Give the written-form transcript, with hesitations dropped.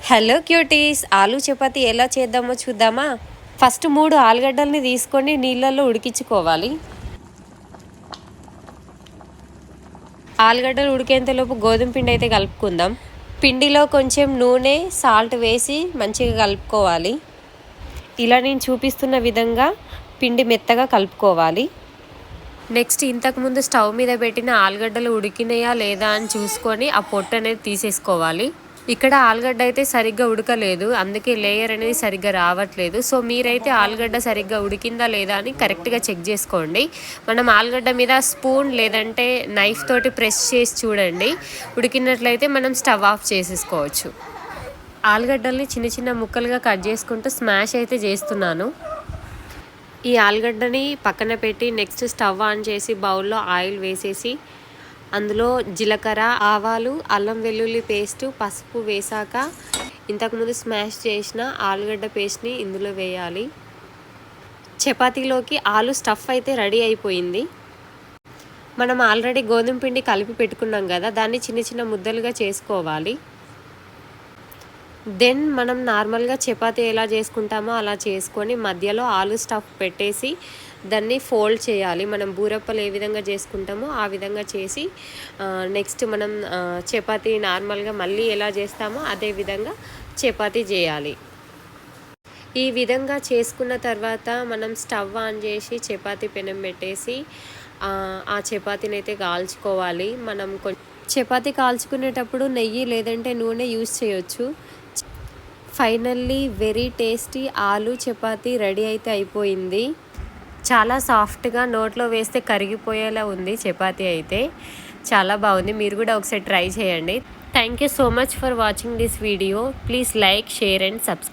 Hello cuties, ఆలు చపాతి ఎలా చేద్దామో చూద్దామా. ఫస్ట్ 3 ఆలుగడ్డల్ని తీసుకొని నీళ్ళల్లో ఉడికించుకోవాలి. ఆలుగడ్డలు ఉడికేంతలోపు గోధుమ పిండి అయితే కలుపుకుందాం. పిండిలో కొంచెం నూనె, సాల్ట్ వేసి మంచిగా కలుపుకోవాలి. ఇలా నేను చూపిస్తున్న విధంగా పిండి మెత్తగా కలుపుకోవాలి. నెక్స్ట్ ఇంతకుముందు స్టవ్ మీద పెట్టిన ఆలుగడ్డలు ఉడికినాయా లేదా అని చూసుకొని ఆ పొట్టు అనేది తీసేసుకోవాలి. ఇక్కడ ఆలుగడ్డ అయితే సరిగ్గా ఉడకలేదు, అందుకే లేయర్ అనేది సరిగ్గా రావట్లేదు. సో మీరైతే ఆలుగడ్డ సరిగ్గా ఉడికిందా లేదా అని కరెక్ట్గా చెక్ చేసుకోండి. మనం ఆలుగడ్డ మీద స్పూన్ లేదంటే నైఫ్ తోటి ప్రెస్ చేసి చూడండి. ఉడికినట్లయితే మనం స్టవ్ ఆఫ్ చేసేసుకోవచ్చు. ఆలుగడ్డల్ని చిన్న చిన్న ముక్కలుగా కట్ చేసుకుంటూ స్మాష్ అయితే చేస్తున్నాను. ఈ ఆలుగడ్డని పక్కన పెట్టి నెక్స్ట్ స్టవ్ ఆన్ చేసి బౌల్లో ఆయిల్ వేసేసి అందులో జీలకర్ర, ఆవాలు, అల్లం వెల్లుల్లి పేస్టు, పసుపు వేసాక ఇంతకుముందు స్మాష్ చేసిన ఆలుగడ్డ పేస్ట్ని ఇందులో వేయాలి. చపాతీలోకి ఆలు స్టఫ్ అయితే రెడీ అయిపోయింది. మనం ఆల్రెడీ గోధుమ పిండి కలిపి పెట్టుకున్నాం కదా, దాన్ని చిన్న చిన్న ముద్దలుగా చేసుకోవాలి. దెన్ మనం నార్మల్గా చపాతీ ఎలా చేసుకుంటామో అలా చేసుకొని మధ్యలో ఆలు స్టఫ్ పెట్టేసి దాన్ని ఫోల్డ్ చేయాలి. మనం బూరప్పలు ఏ విధంగా చేసుకుంటామో ఆ విధంగా చేసి నెక్స్ట్ మనం చపాతీ నార్మల్గా మళ్ళీ ఎలా చేస్తామో అదే విధంగా చపాతీ చేయాలి. ఈ విధంగా చేసుకున్న తర్వాత మనం స్టవ్ ఆన్ చేసి చపాతీ పెనం పెట్టేసి ఆ చపాతీని అయితే కాల్చుకోవాలి. మనం చపాతీ కాల్చుకునేటప్పుడు నెయ్యి లేదంటే నూనె యూజ్ చేయొచ్చు. ఫైనల్లీ వెరీ టేస్టీ ఆలు చపాతీ రెడీ అయితే అయిపోయింది. చాలా సాఫ్ట్గా నోట్లో వేస్తే కరిగిపోయేలా ఉంది. చపాతీ అయితే చాలా బాగుంది. మీరు కూడా ఒకసారి ట్రై చేయండి. Thank you so much for watching this video. Please like, share and subscribe.